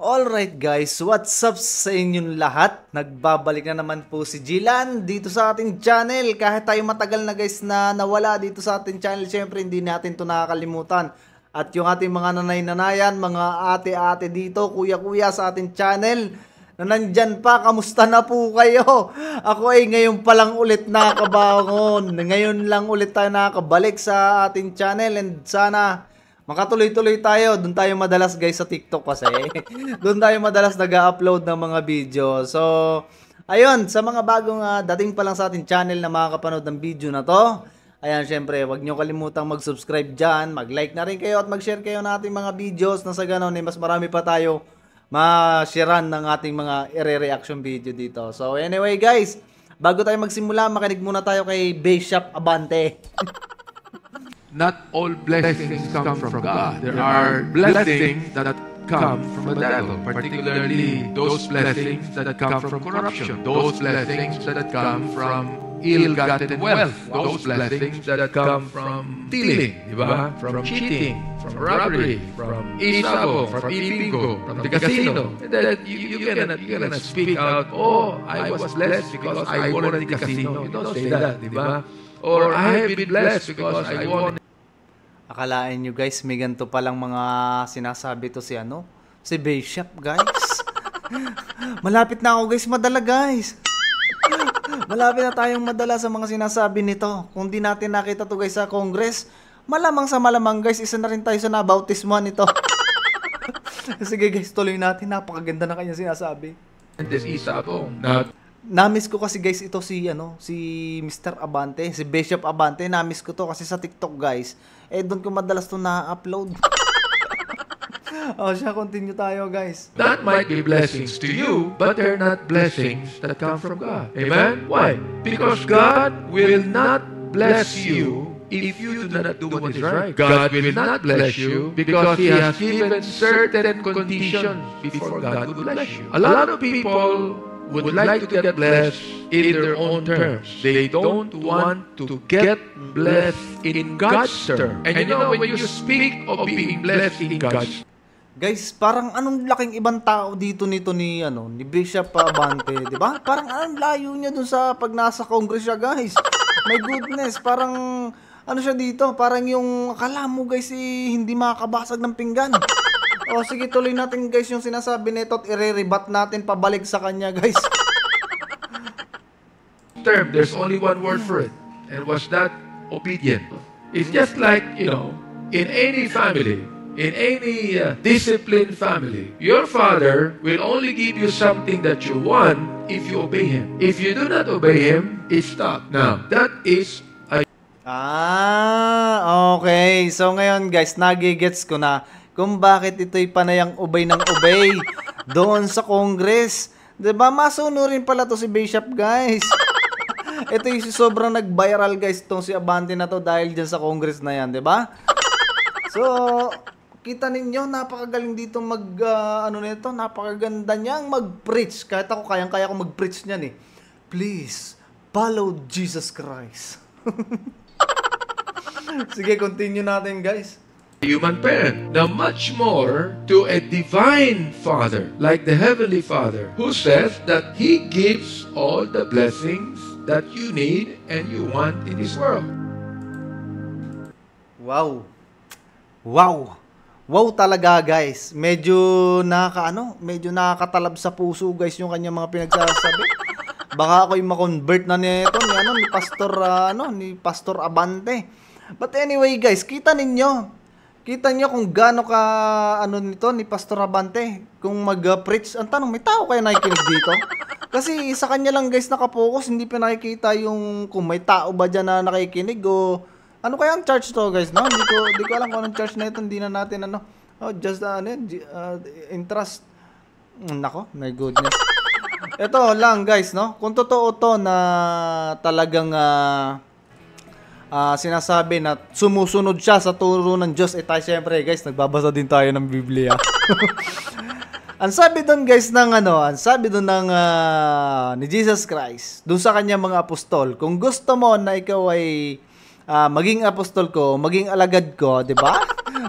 Alright guys, what's up sa inyong lahat? Nagbabalik na naman po si Jilan dito sa ating channel. Kahit tayo matagal na guys na nawala dito sa ating channel, syempre hindi natin to nakakalimutan. At yung ating mga nanay-nanayan, mga ate-ate dito, kuya-kuya sa ating channel na nandyan pa, kamusta na po kayo? Ako ay ngayon pa lang ulit nakakabangon. Ngayon lang ulit tayo nakakabalik sa ating channel and sana makatuloy-tuloy tayo. Doon tayo madalas guys sa TikTok kasi. Doon tayo madalas nag-upload ng mga video. So, ayun, sa mga bagong dating pa lang sa ating channel na makakapanood ng video na to, ayan, syempre, wag nyo kalimutang mag-subscribe dyan, mag-like na rin kayo at mag-share kayo ng ating mga videos na sa ganon, mas marami pa tayo ma-sharean ng ating mga ire-reaction video dito. So, anyway guys, bago tayo magsimula, makinig muna tayo kay Bishop Abante. Not all blessings come from God. There are blessings that come from the devil, particularly those blessings that come from corruption, those blessings that come from ill-gotten wealth, those blessings that come from stealing, diba? From cheating, from robbery, from isabo, from ibingo, from the casino. And then you cannot speak out, oh, I was blessed because I won at the casino. You don't say that, diba? Or I have been blessed because I won. Akalain nyo guys, may ganito palang mga sinasabi to si Bishop guys. Malapit na ako guys, madala guys. Malapit na tayong madala sa mga sinasabi nito. Kung di natin nakita to guys sa Congress, malamang sa malamang guys, isa na rin tayo sa nabautismuhan nito. Sige guys, tuloy natin, napakaganda na kanya sinasabi. Namiss ko kasi guys ito si Mr. Abante, si Bishop Abante. Namiss ko to kasi sa TikTok guys. Doon ko madalas to na-upload. Siya, continue tayo guys. That might be blessings to you, but they're not blessings that come from God. Amen? Why? Because God will not bless you if you do not do what is right. God will not bless you because He has given certain conditions before God would bless you. A lot of people would like to get blessed in their own terms. They don't want to get blessed in God's terms. And you know, when you speak of being blessed in God's, guys, parang anong laking ibang tao dito nito ni Bishop Abante, 'di ba? Parang anong layo niya dun sa pag nasa Congress siya, guys. My goodness, parang siya dito, parang yung akala mo guys hindi makakabasag ng pinggan. Sige, tuloy natin guys yung sinasabi nito at i-rebat natin pabalik sa kanya guys. Term, there's only one word for it, and was that obedient. It's just like, in any family, in any disciplined family, your father will only give you something that you want if you obey him. If you do not obey him, it's stop. Now, that is okay. So ngayon guys, nagigets ko na kung bakit ito'y panayang ubay ng ubay doon sa Congress. Diba? Masunurin pala to si Bishop guys. Ito yung sobrang nag-viral guys itong si Abante na to dahil dyan sa Congress na yan. Diba? So, kita ninyo, napakagaling dito nito, napakaganda niyang mag-preach. Kahit ako, kayang-kaya ko mag-preach niyan eh. Please, follow Jesus Christ. Sige, continue natin guys. Human parent. Now much more to a divine Father, like the Heavenly Father, who says that He gives all the blessings that you need and you want in this world. Wow. Wow. Wow talaga guys. Medyo nakakatalab sa puso guys yung kanyang mga pinagsasabi. Baka ako'y ma-convert na nito ni Pastor Abante. But anyway guys, kita ninyo kung gaano ka nito ni Pastor Abante kung mag-preach. Ang tanong, may tao kaya nakikinig dito? Kasi sa kanya lang guys nakapokus, hindi pa nakikita yung kung may tao ba dyan na nakikinig o ano kaya ang church to guys, no? Hindi ko alam kung anong church na ito, hindi na natin just interest. Nako, my goodness. Ito lang guys, no? Kung totoo to na talagang sinasabi na sumusunod siya sa turo ng Diyos, tayo syempre guys, nagbabasa din tayo ng Biblia. Ang sabi doon guys ni Jesus Christ, doon sa kanya mga apostol, kung gusto mo na ikaw ay maging apostol ko, maging alagad ko, 'di ba?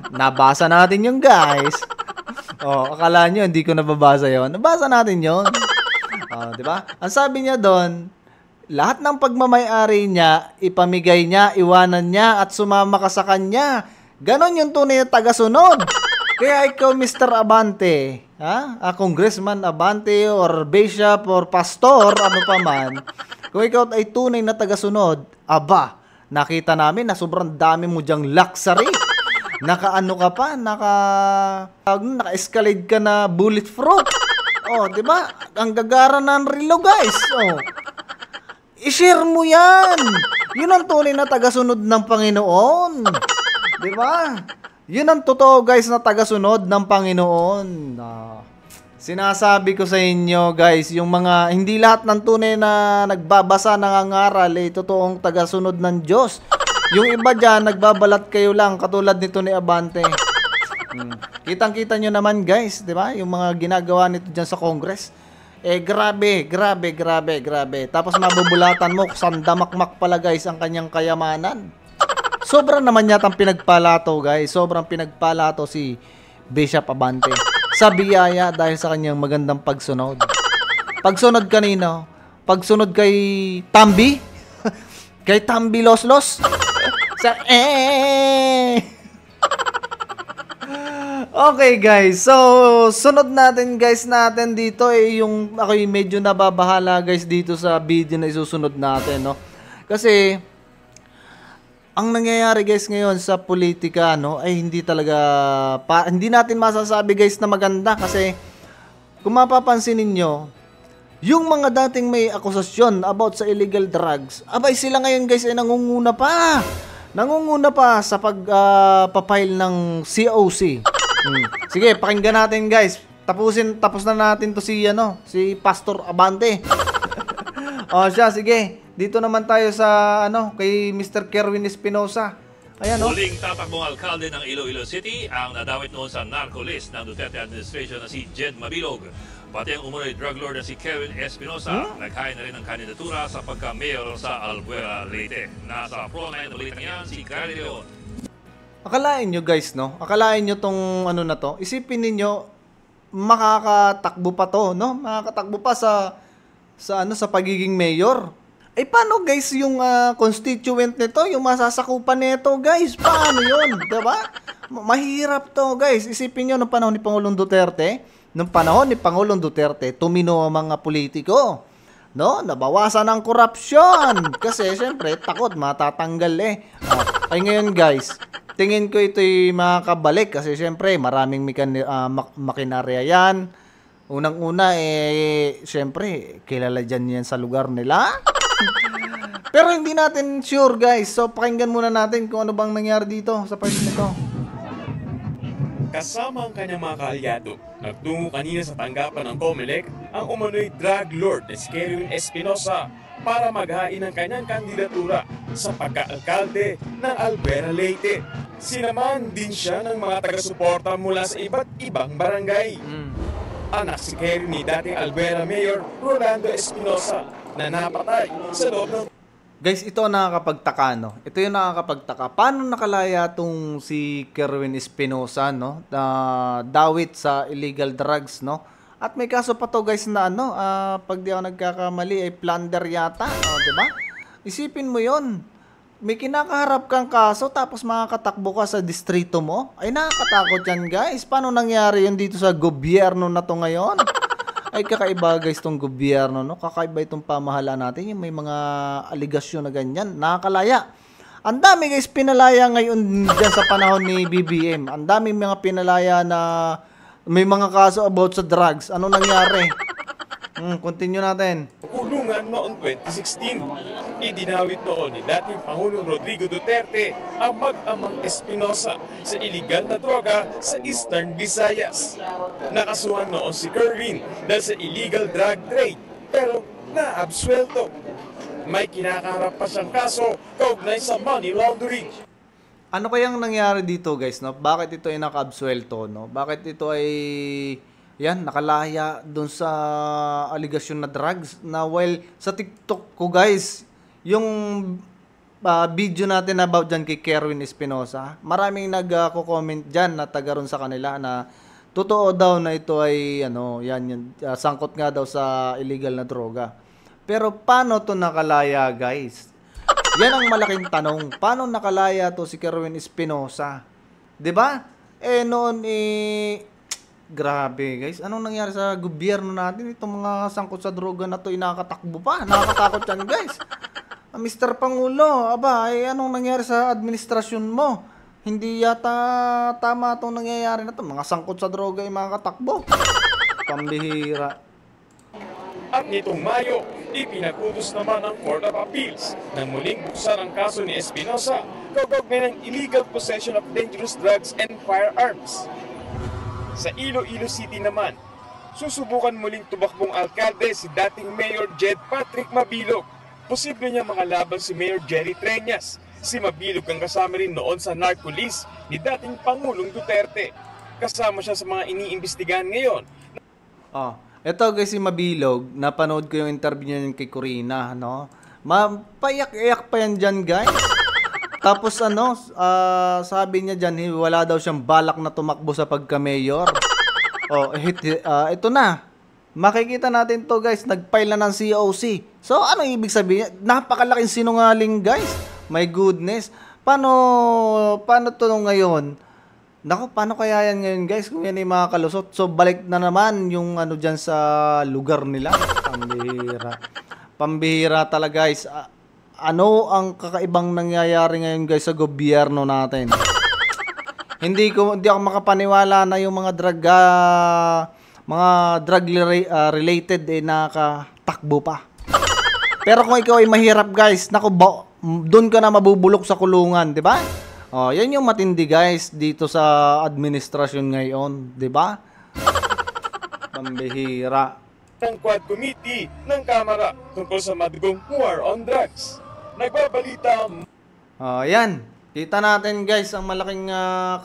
Nabasa natin yung guys. Oh, akala nyo hindi ko nababasa yon. Nabasa natin yon. Oh, di ba? Ang sabi niya doon, lahat ng pagmamay-ari niya, ipamigay niya, iwanan niya, at sumama ka sa kanya. Ganon yung tunay na tagasunod. Kaya ikaw, Mr. Abante, Congressman Abante, or Bishop, or Pastor, ano pa man, kung ikaw ay tunay na tagasunod, aba, nakita namin na sobrang dami mo dyang luxury. Naka-ano ka pa, naka-escalade ka na bullet fruit. Oh, di ba? Ang gagara ng relo, guys. Oh. I-share mo yan. Yun ang tunay na tagasunod ng Panginoon. Di ba? Yun ang totoo, guys, na tagasunod ng Panginoon. Sinasabi ko sa inyo, guys, yung mga, hindi lahat ng tunay na nagbabasa, nangangaral, totoong tagasunod ng Diyos. Yung iba dyan, nagbabalat kayo lang, katulad nito ni Abante. Kitang-kita nyo naman, guys, di ba? Yung mga ginagawa nito dyan sa Congress. Grabe. Tapos mabubulatan mo, sandamakmak pala, guys, ang kanyang kayamanan. Sobrang naman yatang pinagpalato, guys. Sobrang pinagpalato si Bishop Abante. Sa biyaya dahil sa kanyang magandang pagsunod. Pagsunod kanino? Pagsunod kay Tambi? Kay Tambi Loslos? Sa Okay, guys. So, sunod natin, guys, dito yung ako'y medyo nababahala, guys, dito sa video na isusunod natin, no? Kasi ang nangyayari, guys, ngayon sa politika, no, ay hindi talaga hindi natin masasabi, guys, na maganda kasi kung mapapansin ninyo, yung mga dating may akusasyon about sa illegal drugs, abay sila ngayon, guys, ay nangunguna pa sa pagpapile ng COC. Sige, pakinggan natin, guys. Tapos na natin to si Pastor Abante. Siya, sige. Dito naman tayo sa kay Mr. Kerwin Espinosa. Ayan, Muling tatakbong alkalde ng Iloilo City ang nadawit noon sa narco list ng Duterte administration na si Jed Mabilog. Pati ang umunoy drug lord na si Kevin Espinosa, naghain na rin ng kandidatura sa pagka-mayor sa Albuera, Leyte. Nasa frontline ng balitang yan si Gary Leon. Akalain nyo, guys, no? Akalain nyo tong na to. Isipin ninyo, makakatakbo pa to, no? Makakatakbo pa sa pagiging mayor. Paano, guys, yung constituent nito, yung masasakupan nito, guys? Paano yun? Diba? Mahirap to, guys. Isipin nyo, nung panahon ni Pangulong Duterte, tumino ang mga politiko. No? Nabawasan ang korupsyon. Kasi, syempre, takot, matatanggal Ay ngayon, guys, tingin ko ito'y makakabalik. Kasi, syempre, maraming makinarya yan. Unang-una, syempre, kilala dyan yan sa lugar nila. Pero hindi natin sure, guys. So, pakinggan muna natin kung ano bang nangyari dito sa part nito. Kasama ang kanyang mga kaalyado, nagtungo kanina sa tanggapan ng COMELEC ang umano'y drug lord na si Kerwin Espinosa para maghain ng kanyang kandidatura sa pagka-alkalde ng Albuera, Leyte. Sinamahan din siya ng mga taga-suporta mula sa iba't ibang barangay. Anak si Kerwin ni dating Albuera Mayor Rolando Espinosa na napatay sa loob ng... Guys, ito ang nakakapagtaka, no? Ito yung nakakapagtaka. Paano nakalaya tong si Kerwin Espinosa, no? Dawit sa illegal drugs, no? At may kaso pa to, guys, na pag di ako nagkakamali, ay plunder yata, di ba? Isipin mo yon. May kinakaharap kang kaso, tapos makakatakbo ka sa distrito mo. Ay, nakakatakot yan, guys. Paano nangyari yun dito sa gobyerno na to ngayon? Ay, kakaiba, guys, tong gobyerno, no? Kakaiba itong pamahalaan natin, yung may mga aligasyon na ganyan. Nakakalaya. Ang dami, guys, pinalaya ngayon dyan sa panahon ni BBM. Ang dami mga pinalaya na may mga kaso about sa drugs. Ano nangyari? Continue natin. Kulungan noong 2016. Idinawit noon ni dating Pangulong Rodrigo Duterte ang mag-amang Espinosa sa iligal na droga sa Eastern Visayas. Nakasuhan noon si Kerwin dahil sa illegal drug trade pero naabsuelto. May kinakaharap pa siyang kaso kaugnay sa money laundering. Ano kayang nangyari dito, guys, no? Bakit ito ay naka-absuelto, no? Bakit ito ay nakalaya doon sa aligasyon na drugs na sa TikTok ko, guys, yung video natin about dyan kay Kerwin Espinosa, maraming nagko-comment dyan na taga ron sa kanila na totoo daw na ito ay sangkot nga daw sa illegal na droga. Pero paano to nakalaya, guys? Yan ang malaking tanong. Paano nakalaya to si Kerwin Espinosa? 'Di ba? Noon grabe, guys. Anong nangyari sa gobyerno natin? Itong mga sangkot sa droga na to, nakakatakbo pa. Nakakatakot yan, guys. Mr. Pangulo, anong nangyari sa administrasyon mo? Hindi yata tama itong nangyayari na to. Mga sangkot sa droga ay makakatakbo. Pambihira. At nitong Mayo, ipinagutos naman ng Court of Appeals na muling buksan ang kaso ni Espinosa kaugnay ng illegal possession of dangerous drugs and firearms. Sa Iloilo City naman, susubukan muling tumakbong alkalde si dating Mayor Jed Patrick Mabilog. Posible niya makalaban si Mayor Jerry Treñas. Si Mabilog ang kasama rin noon sa narco-list ni dating Pangulong Duterte. Kasama siya sa mga iniimbestigahan ngayon. Ito guys, si Mabilog, napanood ko yung interview niya kay Corina, no? Payak-iyak pa yan dyan, guys. Tapos sabi niya dyan, wala daw siyang balak na tumakbo sa pagka-mayor. Ito na. Makikita natin to, guys. Nag-file na ng COC. So, ano ibig sabihin? Napakalaking sinungaling, guys. My goodness. Paano to ngayon? Naku, paano kaya yan ngayon, guys? Kung yan ay mga kalusot. So, balik na naman yung dyan sa lugar nila. Pambihira. Pambihira talaga, guys. Ano ang kakaibang nangyayari ngayon, guys, sa gobyerno natin? Hindi ako makapaniwala na yung mga drug related nakatakbo pa. Pero kung ikaw ay mahirap, guys, naku, doon ka na mabubulok sa kulungan, 'di ba? Yan yung matindi, guys, dito sa administrasyon ngayon, 'di ba? Pambihira. Ng Quad Committee ng Kamara tungkol sa madugong war on drugs. Nagbabalita. Yan. Kita natin, guys, ang malaking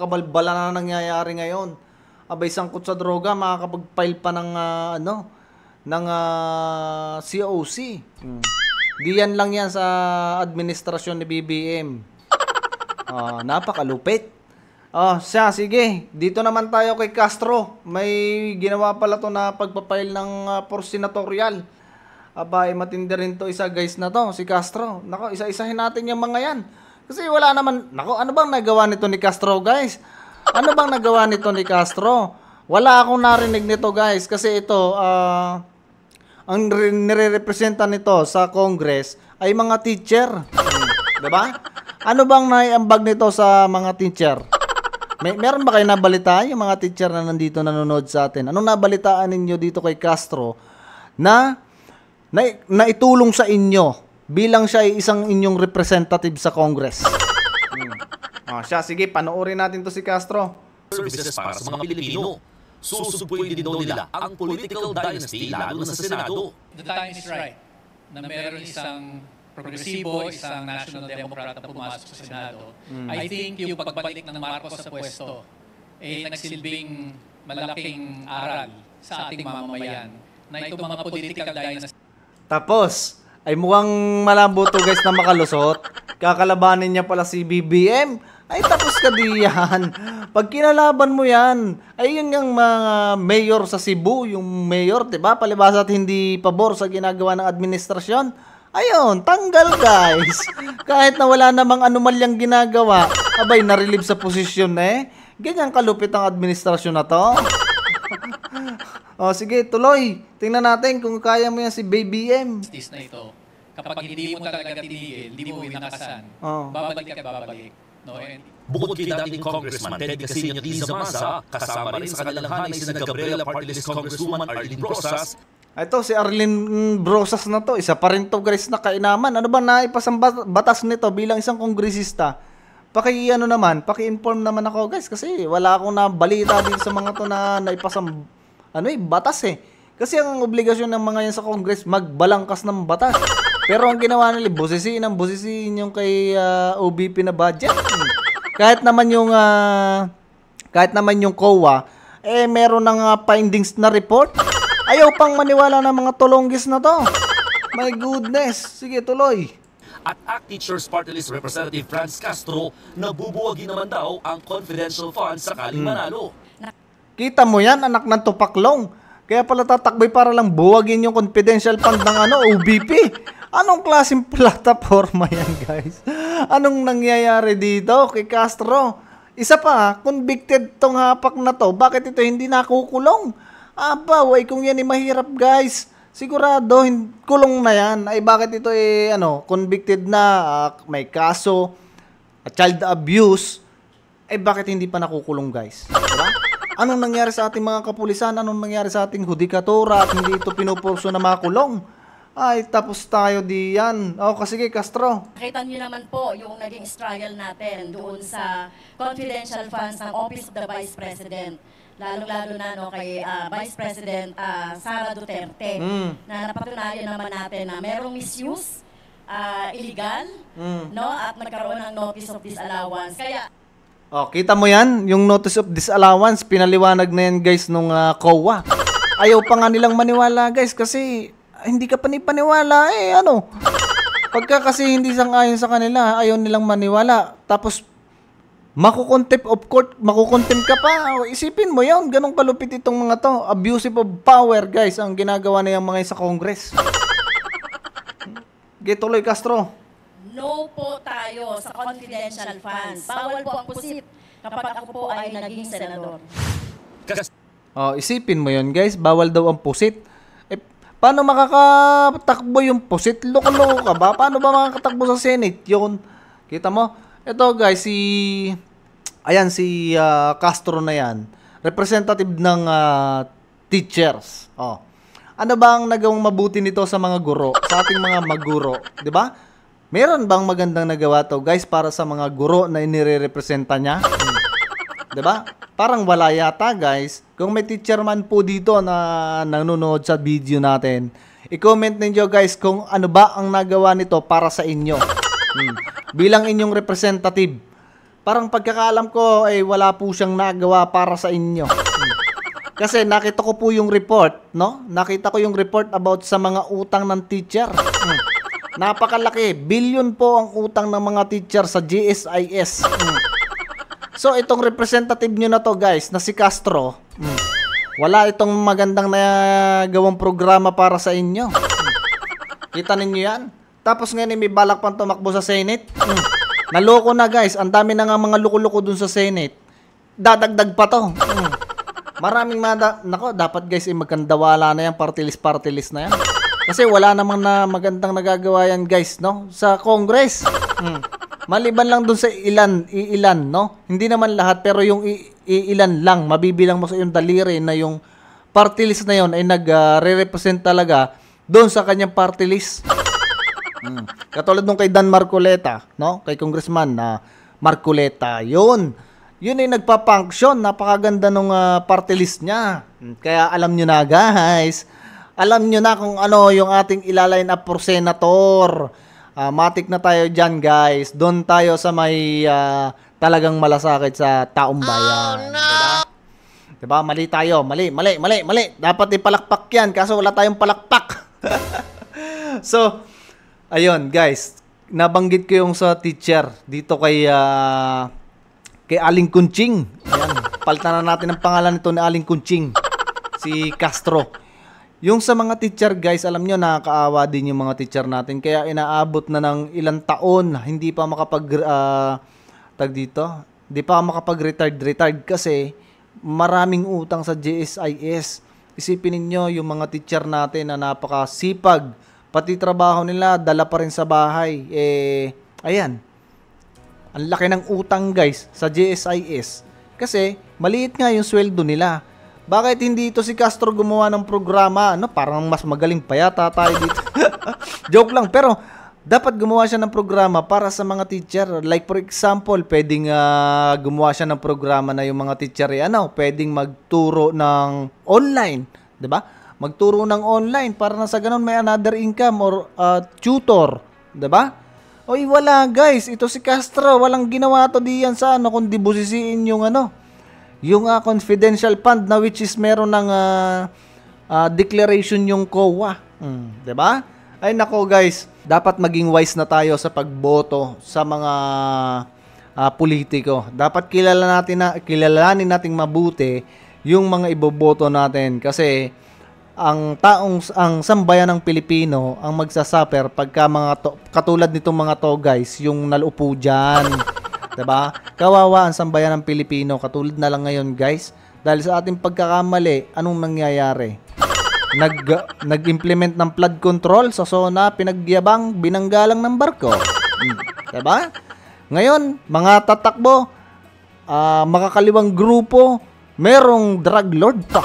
kabalbala na nangyayari ngayon. Sangkot sa droga, makakapag-file pa ng COC. Di yan lang yan sa administrasyon ni BBM. Napakalupit. Sige. Dito naman tayo kay Castro. May ginawa pala to na pagpapile ng for senatorial. Matindi rin to isa, guys, na to, si Castro. Nako, isa-isahin natin yung mga yan. Kasi wala naman, ano bang nagawa nito ni Castro, guys? Ano bang nagawa nito ni Castro? Wala akong narinig nito, guys, kasi ito, ang nire-representa nito sa Congress ay mga teacher. Diba? Ano bang naiambag nito sa mga teacher? Meron ba kayo nabalitaan yung mga teacher na nandito nanonood sa atin? Anong nabalitaan ninyo dito kay Castro na itulong sa inyo bilang siya ay isang inyong representative sa Congress? Sige, panoorin natin to si Castro. Services para sa mga Pilipino. Susugpuin din daw nila ang political dynasty lalo na sa Senado. The time is right na meron isang progresibo, isang national democrat na pumasok sa Senado. I think yung pagbalik ng Marcos sa pwesto ay nagsilbing malaking aral sa ating mamamayan na itong mga political dynasty. Tapos, ay mukhang malabo to, guys, na makalusot. Kakalabanin niya pala si BBM. Ay, tapos ka diyan. Pag kinalaban mo yan, ay yun yung mga mayor sa Cebu, yung mayor, diba? Palibasa at hindi pabor sa ginagawa ng administrasyon. Ayun, tanggal, guys. Kahit na wala namang anomalyang ginagawa, narelieve sa posisyon Ganyan kalupit ang administrasyon na to. Sige, tuloy. Tingnan natin kung kaya mo yan si BBM. Na ito, kapag hindi mo talaga tinigil, hindi mo winakasan, babalik at babalik. No, Bukod kay dating Congressman Ted Casino Tiza Masa, kasama rin sa kanilang hanay si Gabriela Party List Congresswoman Arlene Brosas. Ito, si Arlene Brosas na to. Isa pa rin to, guys, na kainaman. Ano ba naipasang batas nito bilang isang kongresista? Paki-inform naman ako, guys, kasi wala akong nabalita din sa mga to na naipasang batas Kasi ang obligasyon ng mga yan sa Congress, magbalangkas ng batas. Pero ang ginawa nila, busisiin yung kay OBP na budget. Kahit naman yung COA, meron ng findings na report. Ayaw pang maniwala ng mga tulonggis na to. My goodness. Sige, tuloy. At ACT Teachers Party List Representative Franz Castro, nabubuwagi naman daw ang confidential funds sakaling manalo. Kita mo yan, anak ng tupaklong. Kaya pala tatakboy para lang buwagin yung confidential fund ng OBP. Anong klaseng plataforma yan, guys? Anong nangyayari dito kay Castro? Isa pa, convicted tong hapak na to. Bakit ito hindi nakukulong? Aba, way kung yan mahirap, guys. Sigurado, kulong na yan. Ay bakit ito convicted na, may kaso, child abuse. Ay bakit hindi pa nakukulong, guys? Diba? Anong nangyari sa ating mga kapulisan? Anong nangyari sa ating hudikatura at hindi ito pinupurso na makulong? Ay, tapos tayo diyan. Sige, Castro. Nakita niyo naman po yung naging trial natin doon sa confidential funds ng Office of the Vice President. Lalo-lalo na kay Vice President Sara Duterte na napatunayan naman natin na merong misuse, illegal, at nagkaroon ng notice of disallowance. Kaya kita mo yan? Yung notice of disallowance, pinaliwanag na yan, guys, nung COA. Ayaw pa nga nilang maniwala, guys, kasi hindi ka paniwala pagka kasi hindi sang-ayon sa kanila, ayaw nilang maniwala. Tapos makukontempt of court, makukontempt ka pa. Isipin mo yun, ganun kalupit itong mga to. Abusive of power, guys, ang ginagawa na yung mga sa Congress. Tuloy, Castro. no po tayo sa confidential funds. Bawal po ang pusit kapag ako po ay naging senador. Isipin mo yun, guys, bawal daw ang pusit. Paano makakatakbo yung pusit? Loko-loko ka ba? Paano ba makakatakbo sa Senate yun? Kita mo? Ito, guys, si Castro na yan. Representative ng teachers. Ano ba ang nagawang mabuti nito sa mga guro? Sa ating mga maguro? Diba? Meron bang magandang nagawa to, guys, para sa mga guro na inire-representa niya? Diba? Parang wala yata, guys. Kung may teacher man po dito na nanonood sa video natin, i-comment ninyo, guys, kung ano ba ang nagawa nito para sa inyo. Bilang inyong representative. Parang pagkakaalam ko, wala po siyang nagawa para sa inyo. Kasi nakita ko po yung report, no? Nakita ko yung report about sa mga utang ng teacher. Napakalaki. Billion po ang utang ng mga teacher sa GSIS. So, itong representative nyo na to, guys, na si Castro, wala itong magandang nagawang programa para sa inyo. Kita ninyo yan? Tapos ngayon, may balak pang tumakbo sa Senate. Naloko na, guys. Ang dami na nga mga luko-luko dun sa Senate. Dadagdag pa to. Maraming dapat, guys, magkandawala na yan, party list na yan. Kasi wala namang na magandang nagagawa yan, guys, no? Sa Congress. Maliban lang dun sa ilan, no? Hindi naman lahat, pero yung ilan lang, mabibilang mo sa yung daliri na yung party list na yon ay nag-represent talaga doon sa kanyang party list. Katulad nung kay Dan Marcoleta, no? Kay Congressman na Marcoleta, yun ay nagpa-function, napakaganda nung party list niya. Kaya alam nyo na, guys, alam nyo na kung ano yung ating ilaline up for senator. Matik na tayo dyan, guys. Doon tayo sa may talagang malasakit sa taong bayan. Diba? Mali tayo. Mali. Dapat ipalakpak yan, kaso wala tayong palakpak. So, ayun, guys. Nabanggit ko yung sa teacher dito kay Aling Kunching. Ayan, palitan na natin ang pangalan nito ni Aling Kunching. Si Castro. Yung sa mga teacher, guys, alam nyo, nakakaawa din yung mga teacher natin. Kaya inaabot na ng ilang taon, hindi pa makapag-retired kasi maraming utang sa GSIS. Isipin niyo yung mga teacher natin na napakasipag. Pati trabaho nila, dala pa rin sa bahay. Ayan. Ang laki ng utang, guys, sa GSIS. Kasi maliit nga yung sweldo nila. Bakit hindi ito si Castro gumawa ng programa? Parang mas magaling pa yata tayo dito. Joke lang. Pero dapat gumawa siya ng programa para sa mga teacher. Like for example, pwedeng gumawa siya ng programa na yung mga teacher pwedeng magturo ng online. Diba? Magturo ng online para na sa ganun may another income or tutor. Diba? Wala, guys. Ito si Castro. Walang ginawa to diyan sa kundi busisiin yung yung confidential fund na which is meron ng declaration yung COA. Diba? Ay nako, guys, dapat maging wise na tayo sa pagboto sa mga politiko. Dapat kilalanin nating mabuti yung mga iboboto natin. Kasi ang sambayan ng Pilipino ang magsasuffer pagka katulad nitong mga to guys, yung nalupo dyan. Diba? Kawawa ang sambayan ng Pilipino. Katulad na lang ngayon guys. Dahil sa ating pagkakamali, anong nangyayari? Nag-implement ng flood control sa zona, pinagyabang, binanggalang ng barko. Diba? Ngayon, mga tatakbo, makakaliwang grupo, merong drug lord pa.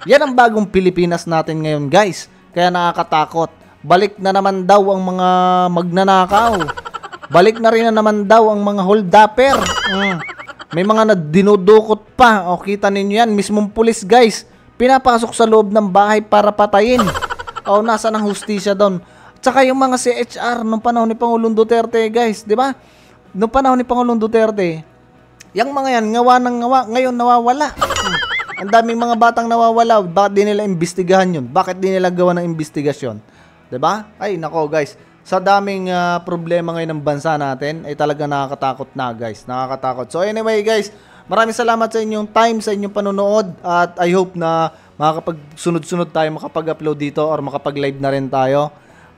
Yan ang bagong Pilipinas natin ngayon guys. Kaya nakakatakot. Balik na naman daw ang mga magnanakaw. Balik na rin na naman daw ang mga hold-upper. May mga dinudukot pa. O kita ninyo yan. Mismong pulis guys. Pinapasok sa loob ng bahay para patayin. O nasa ng hustisya doon. Tsaka yung mga CHR nung panahon ni Pangulong Duterte guys. Diba? Nung panahon ni Pangulong Duterte, yung mga yan, ngawa ng ngawa, ngayon nawawala. Ang daming mga batang nawawala. Bakit di nila imbestigahan yun? Bakit di nila gawa ng investigasyon? Diba? Ay, nako guys. Sa daming problema ngayon ng bansa natin, ay talaga nakakatakot na guys. Nakakatakot. So anyway guys, maraming salamat sa inyong time, sa inyong panonood. At I hope na makakapag-sunod-sunod tayo, makapag-upload dito or makapag-live na rin tayo.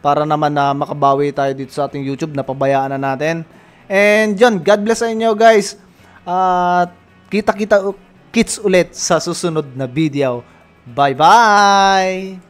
Para naman na makabawi tayo dito sa ating YouTube na pabayaan na natin. And yun, God bless sa inyo guys. At kita-kita kits ulit sa susunod na video. Bye-bye!